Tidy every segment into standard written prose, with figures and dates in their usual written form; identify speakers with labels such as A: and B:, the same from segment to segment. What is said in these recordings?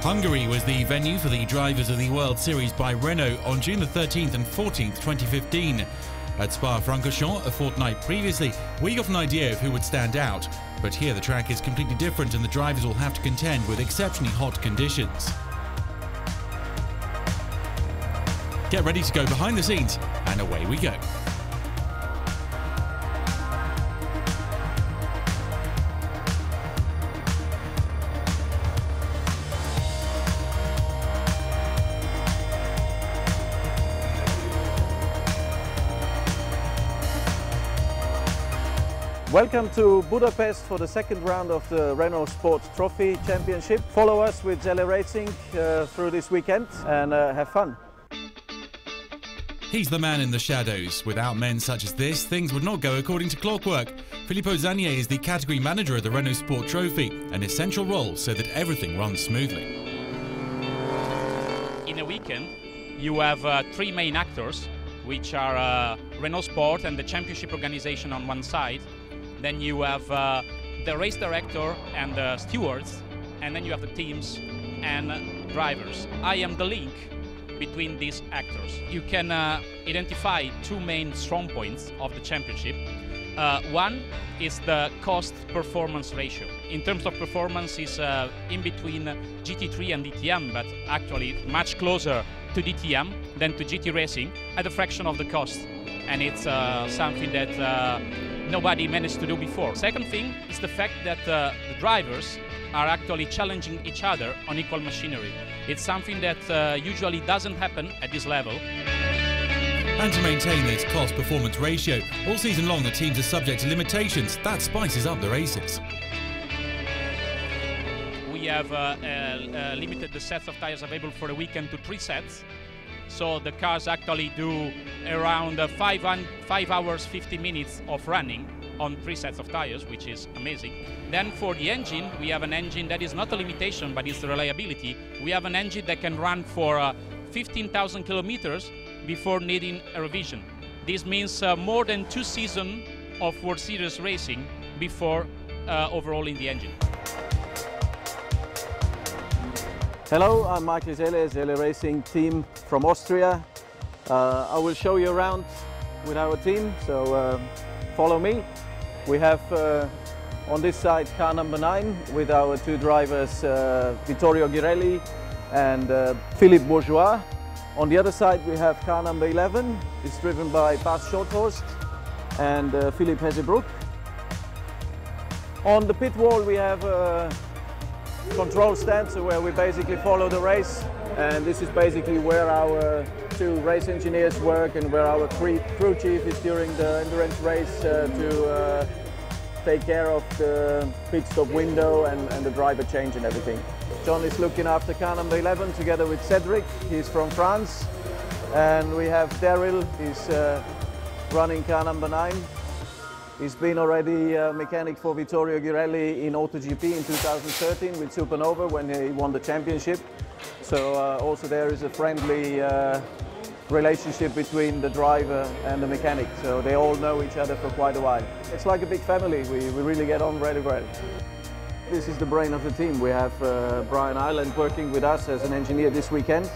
A: Hungary was the venue for the Drivers of the World Series by Renault on June the 13th and 14th, 2015. At Spa-Francorchamps, a fortnight previously, we got an idea of who would stand out. But here the track is completely different and the drivers will have to contend with exceptionally hot conditions. Get ready to go behind the scenes, and away we go.
B: Welcome to Budapest for the second round of the Renault Sports Trophy Championship. Follow us with Zelle Racing through this weekend and have fun.
A: He's the man in the shadows. Without men such as this, things would not go according to clockwork. Filippo Zanier is the category manager of the Renault Sport Trophy, an essential role so that everything runs smoothly.
C: In a weekend, you have three main actors, which are Renault Sport and the championship organization on one side. Then you have the race director and the stewards, and then you have the teams and drivers. I am the link between these actors. You can identify two main strong points of the championship. One is the cost-performance ratio. In terms of performance, is in between GT3 and DTM, but actually much closer to DTM than to GT Racing at a fraction of the cost. And it's something that nobody managed to do before. Second thing is the fact that the drivers are actually challenging each other on equal machinery. It's something that usually doesn't happen at this level.
A: And to maintain this cost-performance ratio, all season long the teams are subject to limitations. That spices up the races.
C: We have limited the sets of tires available for the weekend to 3 sets. So the cars actually do around 5 hours 50 minutes of running on 3 sets of tires, which is amazing. Then for the engine, we have an engine that is not a limitation, but it's the reliability. We have an engine that can run for 15,000 kilometers before needing a revision. This means more than 2 seasons of World Series racing before overhauling the engine.
B: Hello, I'm Michael Zelle Racing team from Austria. I will show you around with our team, so follow me. We have on this side car number 9 with our 2 drivers Vittorio Ghirelli and Philippe Bourgeois. On the other side we have car number 11. It's driven by Bas Schotthorst and Philippe Hesebroek. On the pit wall we have control stand, so where we basically follow the race, and this is basically where our 2 race engineers work and where our crew chief is during the endurance race to take care of the pit stop window and the driver change and everything. John is looking after car number 11 together with Cedric. He's from France. And we have Daryl, he's running car number 9. He's been already a mechanic for Vittorio Ghirelli in MotoRTV in 2013 with Supernova when he won the championship. So also there is a friendly relationship between the driver and the mechanic. So they all know each other for quite a while. It's like a big family. We really get on really well. This is the brain of the team. We have Brian Ireland working with us as an engineer this weekend.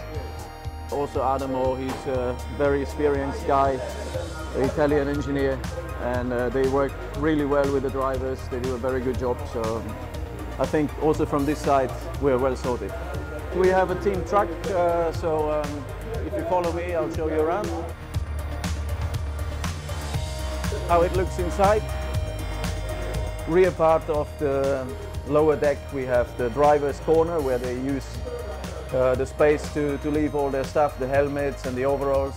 B: Also Adamo, he's a very experienced guy, an Italian engineer. And they work really well with the drivers. They do a very good job, so I think also from this side we're well sorted. We have a team truck, so if you follow me I'll show you around how it looks inside. Rear part of the lower deck we have the driver's corner where they use the space to leave all their stuff, the helmets and the overalls.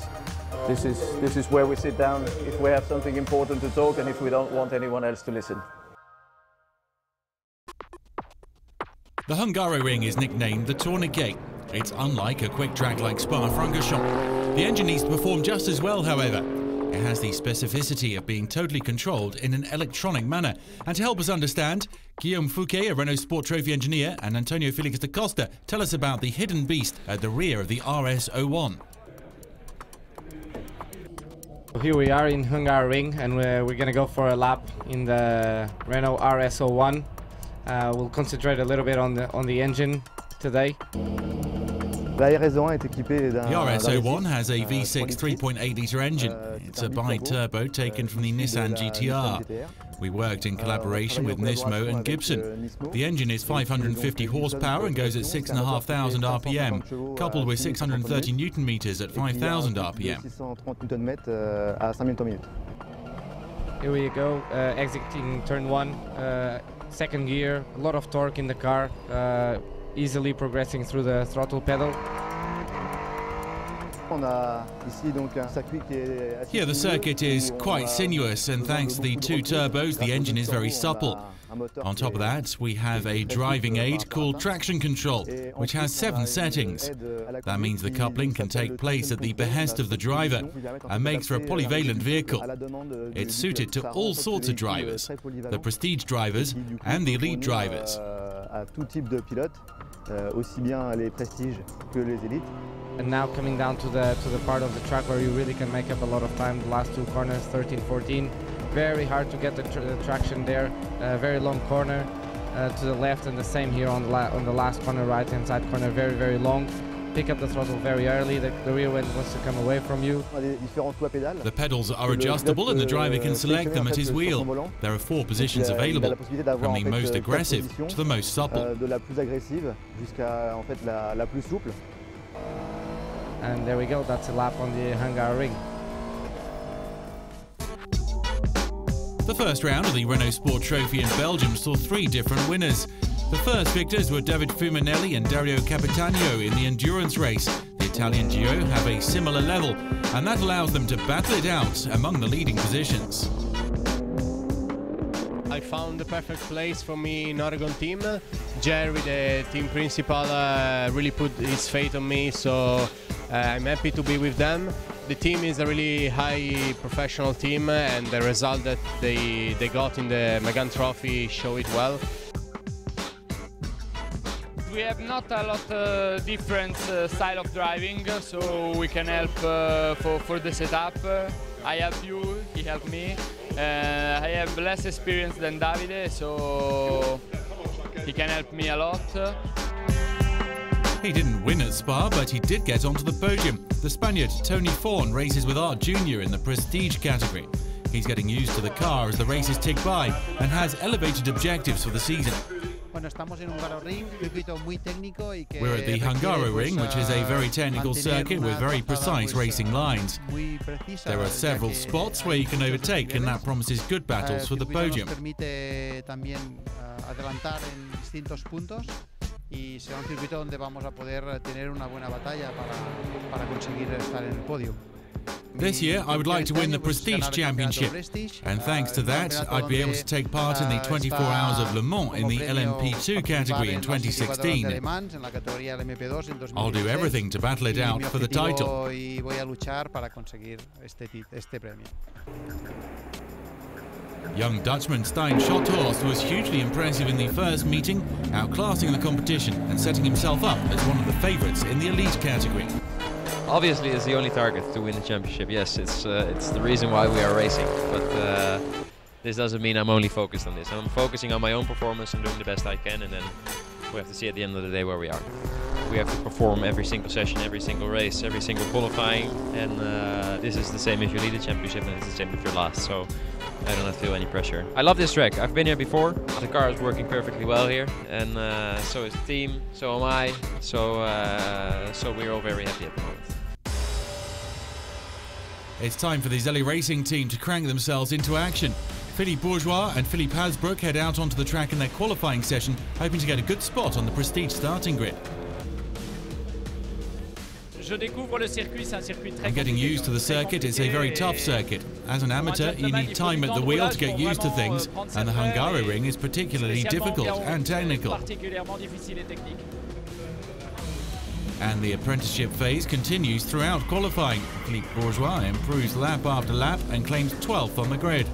B: This is where we sit down if we have something important to talk and if we don't want anyone else to listen.
A: The Hungaroring is nicknamed the Tourniquet. It's unlike a quick track like Spa-Francorchamps. The engine needs to perform just as well, however. It has the specificity of being totally controlled in an electronic manner. And to help us understand, Guillaume Fouquet, a Renault Sport Trophy engineer, and Antonio Felix da Costa tell us about the hidden beast at the rear of the RS01.
D: Here we are in Hungaroring, and we're going to go for a lap in the Renault RS01. We'll concentrate a little bit on the engine, today.
A: The RS01 has a V6 3.8-litre engine. It's a bi-turbo taken from the Nissan GTR. We worked in collaboration with Nismo and Gibson. The engine is 550 horsepower and goes at 6,500 RPM, coupled with 630 Newton meters at 5,000 RPM.
D: Here we go, exiting turn 1, second gear, a lot of torque in the car, easily progressing through the throttle pedal.
A: Here the circuit is quite sinuous, and thanks to the two turbos the engine is very supple. On top of that, we have a driving aid called traction control, which has 7 settings. That means the coupling can take place at the behest of the driver and makes for a polyvalent vehicle. It's suited to all sorts of drivers, the prestige drivers and the elite drivers.
D: And now coming down to the part of the track where you really can make up a lot of time, the last 2 corners, 13, 14. Very hard to get the traction there, very long corner to the left, and the same here on the last corner, right-hand side corner, very, very long. Pick up the throttle very early, the rear end wants to come away from you.
A: The pedals are adjustable and the driver can select them at his wheel. There are 4 positions available, from the most aggressive to the most supple.
D: And there we go, that's a lap on the Hungaroring.
A: The first round of the Renault Sport Trophy in Belgium saw 3 different winners. The first victors were David Fumanelli and Dario Capitano in the endurance race. The Italian duo have a similar level, and that allows them to battle it out among the leading positions.
E: I found the perfect place for me in Oregon team. Jerry, the team principal, really put his faith on me, so I'm happy to be with them. The team is a really high professional team, and the result that they got in the Megane Trophy show it well.
F: We have not a lot different style of driving, so we can help for the setup. I help you, he helped me. I have less experience than Davide, so he can help me a lot.
A: He didn't win at Spa, but he did get onto the podium. The Spaniard Tony Fawn races with Art Jr. in the prestige category. He's getting used to the car as the races tick by and has elevated objectives for the season. We're at the Hungaroring, which is a very technical circuit with very precise racing lines. There are several spots where you can overtake, and that promises good battles for the podium.
G: Y será un circuito donde vamos a poder tener una buena batalla para conseguir estar en el podio.
A: This year, I would like to win the Prestige Championship, and thanks to that, I'd be able to take part in the 24 Hours of Le Mans in the LMP2 category in 2016. I'll do everything to battle it out for the title. Young Dutchman Stijn Schothorst was hugely impressive in the first meeting, outclassing the competition and setting himself up as one of the favourites in the elite category.
H: Obviously, it's the only target to win the championship. Yes, it's the reason why we are racing. But this doesn't mean I'm only focused on this. I'm focusing on my own performance and doing the best I can, and then we have to see at the end of the day where we are. We have to perform every single session, every single race, every single qualifying, and this is the same if you lead the championship, and it's the same if you're last. So I don't have to feel any pressure. I love this track. I've been here before. The car is working perfectly well here, and so is the team. So am I. So we're all very happy at the moment.
A: It's time for the Zelli Racing team to crank themselves into action. Philippe Bourgeois and Philippe Hasbrook head out onto the track in their qualifying session, hoping to get a good spot on the Prestige starting grid. I'm getting used to the circuit. It's a very tough circuit. As an amateur, you need time at the wheel to get used to things, and the Hungaroring is particularly difficult and technical. And the apprenticeship phase continues throughout qualifying. Philippe Bourgeois improves lap after lap and claims 12th on the grid.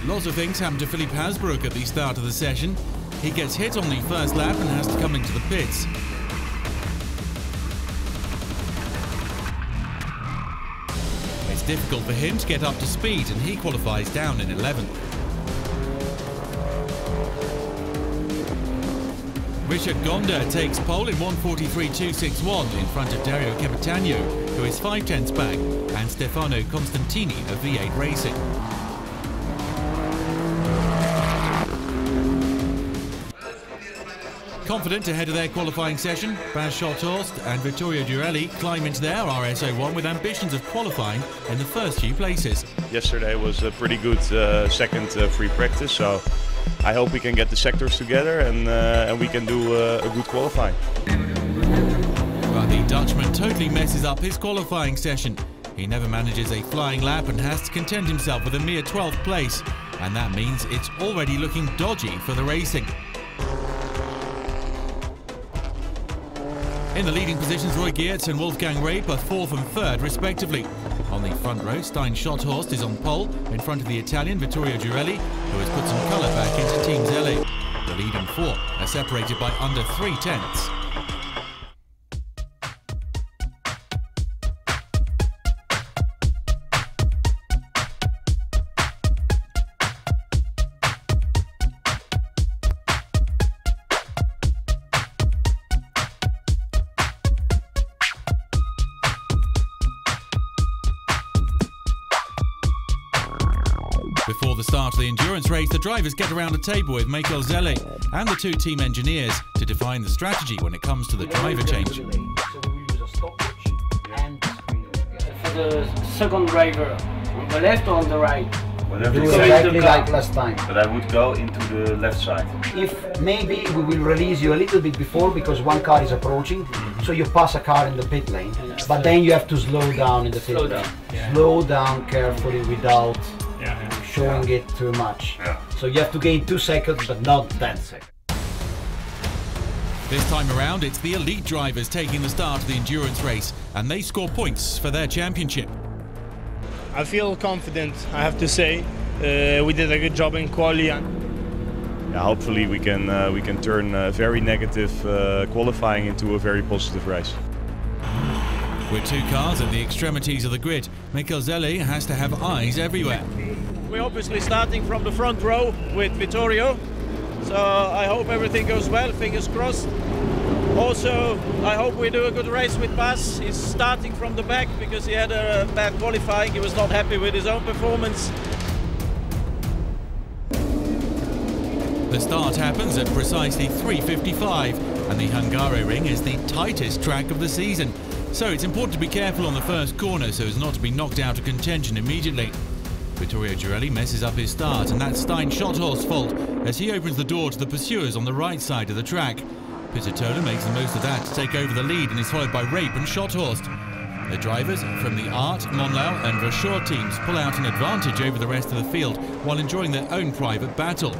A: Lots of things happen to Philippe Hasbrook at the start of the session. He gets hit on the first lap and has to come into the pits. It's difficult for him to get up to speed, and he qualifies down in 11th. Richard Gonda takes pole in 1:43.261 in front of Dario Capitano, who is 5/10ths back, and Stefano Constantini of V8 Racing. Confident ahead of their qualifying session, Bas Schotthorst and Vittorio Girelli climb into their RS01 with ambitions of qualifying in the first few places.
I: Yesterday was a pretty good second free practice, so I hope we can get the sectors together and we can do a good qualifying.
A: But the Dutchman totally messes up his qualifying session. He never manages a flying lap and has to content himself with a mere 12th place, and that means it's already looking dodgy for the racing. In the leading positions, Roy Geerts and Wolfgang Rape are 4th and 3rd respectively. On the front row, Stein Schotthorst is on pole in front of the Italian Vittorio Girelli, who has put some colour back into Team Zelle. The lead and 4 are separated by under 3/10ths. Before the start of the endurance race, the drivers get around a table with Michael Zelle and the 2 team engineers to define the strategy when it comes to the driver change.
J: So we will use a stopwatch and for the second driver, on the left or on the right?
K: Whatever
J: Exactly like last time.
K: But I would go into the left side.
J: If maybe we will release you a little bit before because one car is approaching, so you pass a car in the pit lane, but then you have to slow down in the pit lane. Slow down carefully without showing it too much. So you have to gain 2 seconds, but not 10 seconds.
A: This time around, it's the elite drivers taking the start of the endurance race, and they score points for their championship.
L: I feel confident, I have to say. We did a good job in quali.
I: Yeah, hopefully we can turn very negative qualifying into a very positive race.
A: With 2 cars at the extremities of the grid, Michael Zelle has to have eyes everywhere.
M: We're obviously starting from the front row with Vittorio, so I hope everything goes well, fingers crossed. Also, I hope we do a good race with Bas. He's starting from the back because he had a bad qualifying. He was not happy with his own performance.
A: The start happens at precisely 3:55, and the Hungaroring is the tightest track of the season. So it's important to be careful on the first corner so as not to be knocked out of contention immediately. Vittorio Girelli messes up his start, and that's Stein Schotthorst's fault as he opens the door to the pursuers on the right side of the track. Pizzatola makes the most of that to take over the lead and is followed by Rape and Schotthorst. The drivers from the Art, Monlau and Verschoor teams pull out an advantage over the rest of the field while enjoying their own private battle.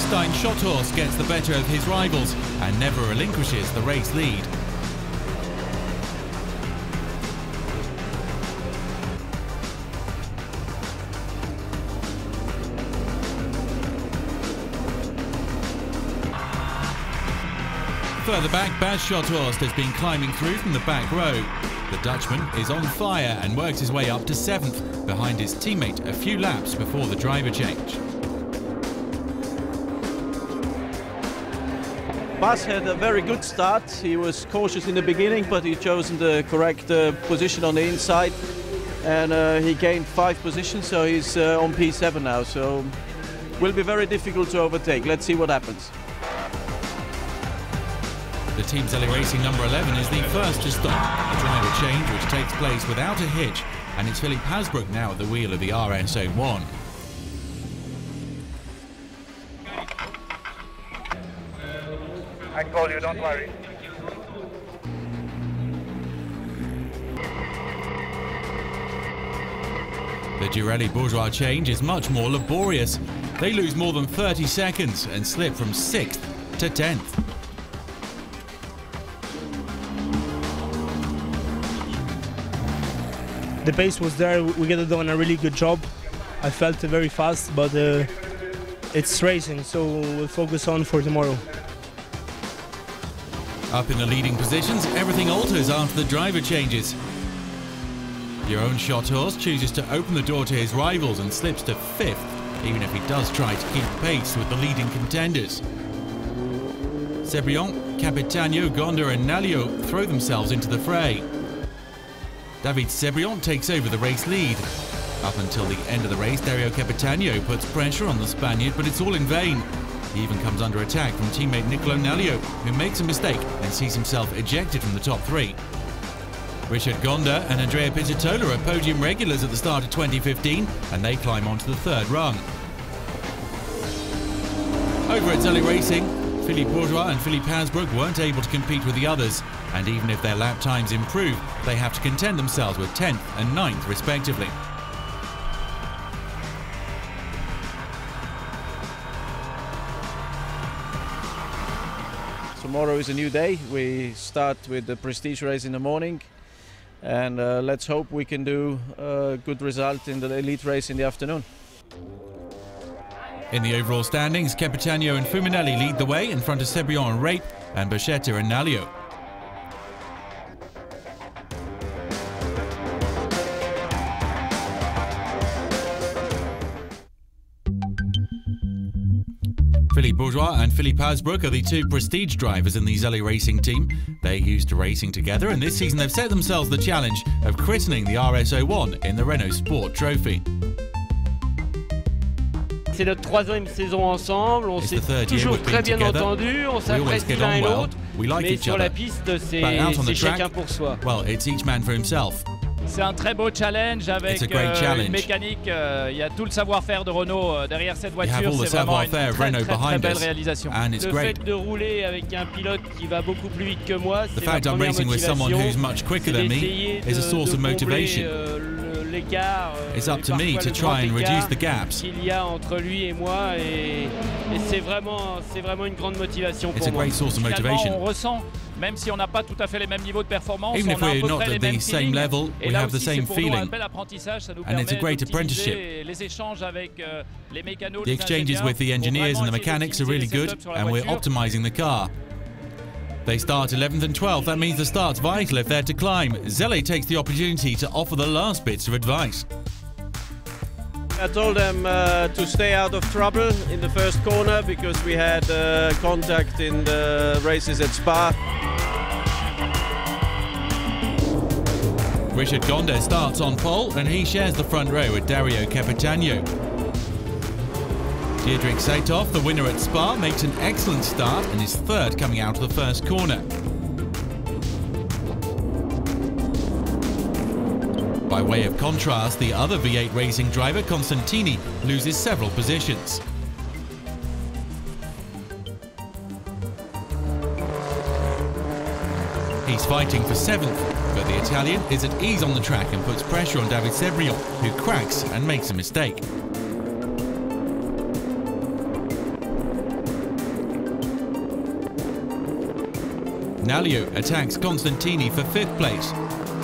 A: Stein Schotthorst gets the better of his rivals and never relinquishes the race lead. Further back, Bas Schotthorst has been climbing through from the back row. The Dutchman is on fire and works his way up to 7th, behind his teammate a few laps before the driver change.
B: Bas had a very good start. He was cautious in the beginning, but he chosen the correct position on the inside, and he gained 5 positions, so he's on P7 now. So will be very difficult to overtake. Let's see what happens.
A: The Team Zelle Racing number 11 is the first to stop. A driver change which takes place without a hitch, and it's Philip Hasbrook now at the wheel of the RS01.
N: I call you, don't worry.
A: The Girelli Bourgeois change is much more laborious. They lose more than 30 seconds and slip from 6th to 10th.
L: The pace was there, we got done a really good job. I felt very fast, but it's racing, so we'll focus on for tomorrow.
A: Up in the leading positions, everything alters after the driver changes. Your own shot horse chooses to open the door to his rivals and slips to 5th, even if he does try to keep pace with the leading contenders. Cebriant, Capitano, Gonda and Nalio throw themselves into the fray. David Cebriant takes over the race lead. Up until the end of the race, Dario Capitano puts pressure on the Spaniard, but it's all in vain. He even comes under attack from teammate Nicolo Nalio, who makes a mistake and sees himself ejected from the top 3. Richard Gonda and Andrea Pizzitola are podium regulars at the start of 2015, and they climb onto the 3rd rung. Over at Zelle Racing, Philippe Bourgeois and Philippe Hansbroek weren't able to compete with the others, and even if their lap times improve, they have to contend themselves with 10th and 9th respectively.
B: Tomorrow is a new day. We start with the prestige race in the morning, and let's hope we can do a good result in the elite race in the afternoon.
A: In the overall standings, Capitano and Fuminelli lead the way in front of Cebriant and Rape, and Bachetta and Nalio. Philippe Bourgeois and Philippe Hansbroek are the 2 prestige drivers in the Zelle Racing team. They're used to racing together, and this season they've set themselves the challenge of christening the RS01 in the Renault Sport Trophy.
O: C'est notre 3e saison ensemble, on s'est toujours très bien entendu, on s'apprécie l'un et l'autre, mais sur la piste c'est chacun pour soi.
A: Well, it's each man for himself.
C: C'est un très beau challenge avec une mécanique, il y a tout le savoir-faire de Renault derrière cette voiture, c'est vraiment une très belle réalisation.
O: Le fait de rouler avec un pilote qui va beaucoup plus vite que moi, c'est ma première motivation,
A: c'est d'essayer de combler
O: l'écart,
A: it's up to me to try and reduce the gaps
O: qu'il y a entre lui et moi, et c'est vraiment une grande motivation pour moi.
C: Finalement, on ressent, même si on n'a pas tout à fait les mêmes niveaux de performance,
A: even if we're not at the same level, we have the same feeling.
C: And
A: it's a great apprenticeship.
C: Les échanges avec les mécanos,
A: the exchanges with the engineers and the mechanics are really good, and we're optimizing the car. They start 11th and 12th, that means the start's vital if they're to climb. Zelle takes the opportunity to offer the last bits of advice.
B: I told them to stay out of trouble in the first corner because we had contact in the races at Spa.
A: Richard Gonda starts on pole and he shares the front row with Dario Capitano. Diedrich Saitov, the winner at Spa, makes an excellent start and is 3rd coming out of the first corner. By way of contrast, the other V8 racing driver, Constantini, loses several positions. He's fighting for 7th, but the Italian is at ease on the track and puts pressure on David Cebriant, who cracks and makes a mistake. Nalio attacks Constantini for 5th place.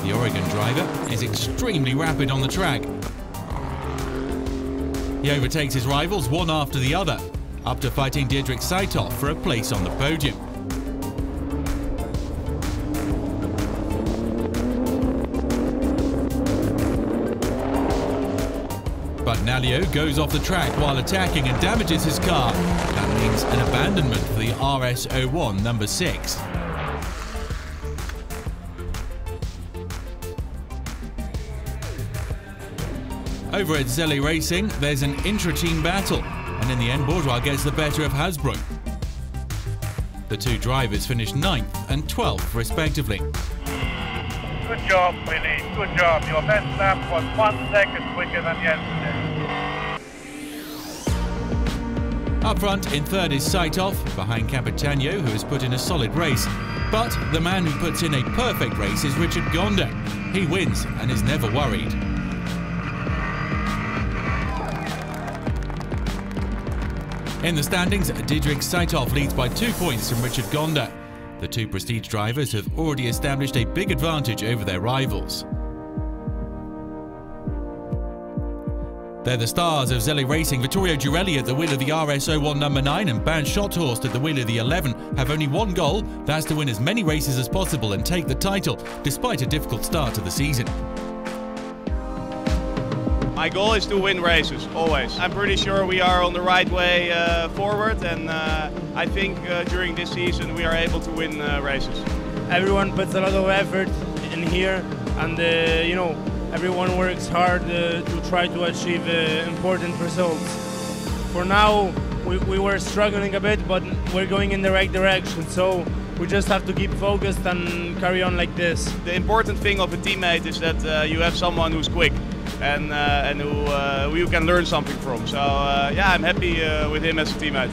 A: The Oregon driver is extremely rapid on the track. He overtakes his rivals one after the other, up to fighting Diedrich Saitov for a place on the podium. But Nalio goes off the track while attacking and damages his car. That means an abandonment for the RS01 number 6. Over at Zelle Racing, there's an intra-team battle, and in the end, Bourgeois gets the better of Hansbroek. The 2 drivers finish 9th and 12th, respectively.
N: Good job, Willie. Good job. Your best lap was 1 second quicker than yesterday.
A: Up front, in 3rd is Saitov, behind Capitano, who has put in a solid race. But the man who puts in a perfect race is Richard Gonda. He wins and is never worried. In the standings, Diedrich Saitov leads by 2 points from Richard Gonda. The 2 prestige drivers have already established a big advantage over their rivals. They're the stars of Zelle Racing. Vittorio Girelli at the wheel of the RS01 number 9 and Bernd Schotthorst at the wheel of the 11 have only one goal, that's to win as many races as possible and take the title, despite a difficult start to the season.
I: My goal is to win races, always. I'm pretty sure we are on the right way forward, and I think during this season we are able to win races.
L: Everyone puts a lot of effort in here, and you know, everyone works hard to try to achieve important results. For now, we were struggling a bit, but we're going in the right direction, so we just have to keep focused and carry on like this.
I: The important thing of a teammate is that you have someone who's quick and who you can learn something from. So yeah, I'm happy with him as a teammate.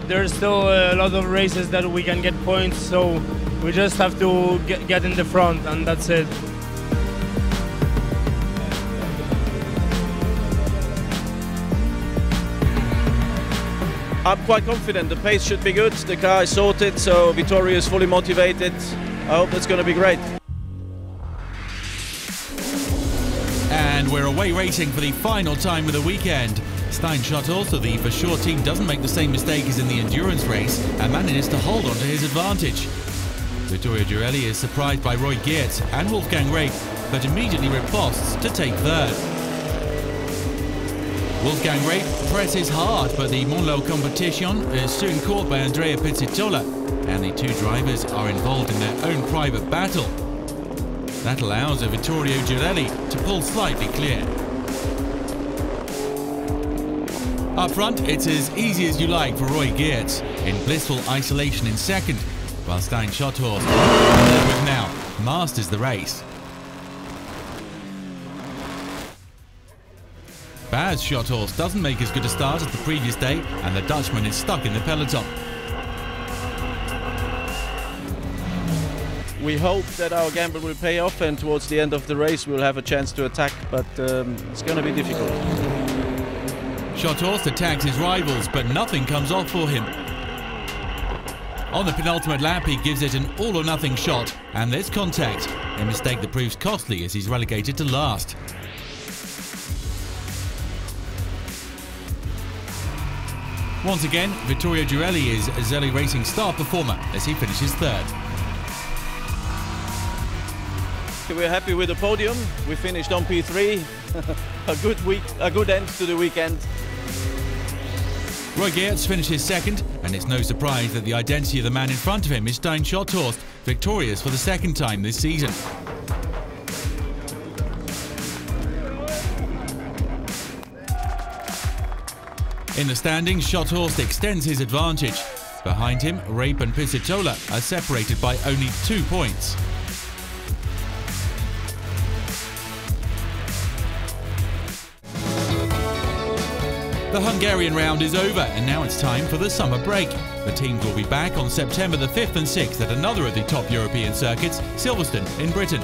L: There's still a lot of races that we can get points, so we just have to get in the front, and that's it.
M: I'm quite confident. The pace should be good. The car is sorted, so Vittorio is fully motivated. I hope it's going to be great.
A: And we're away racing for the final time of the weekend. Stein Schottl, so the For Sure team, doesn't make the same mistake as in the endurance race and manages to hold on to his advantage. Vittorio Girelli is surprised by Roy Geerts and Wolfgang Reip, but immediately riposts to take third. Wolfgang Reip presses hard, but the Monlo competition is soon caught by Andrea Pizzitola, and the two drivers are involved in their own private battle. That allows Vittorio Girelli to pull slightly clear. Up front, it's as easy as you like for Roy Geerts, in blissful isolation in second, while Stein Schottl, with now, masters the race. Baz Schottl doesn't make as good a start as the previous day, and the Dutchman is stuck in the peloton.
M: We hope that our gamble will pay off, and towards the end of the race we'll have a chance to attack, but it's going to be difficult.
A: Schottl attacks his rivals, but nothing comes off for him. On the penultimate lap, he gives it an all-or-nothing shot, and there's contact, a mistake that proves costly as he's relegated to last. Once again, Vittorio Girelli is Zelli Racing star performer as he finishes third.
M: We're happy with the podium. We finished on P3. a good end to the weekend.
A: Roy Geerts finishes second, and it's no surprise that the identity of the man in front of him is Stein Schottl, victorious for the second time this season. In the standings, Schottl extends his advantage. Behind him, Reip and Pizzitola are separated by only 2 points. The Hungarian round is over, and now it's time for the summer break. The teams will be back on September the 5th and 6th at another of the top European circuits, Silverstone in Britain.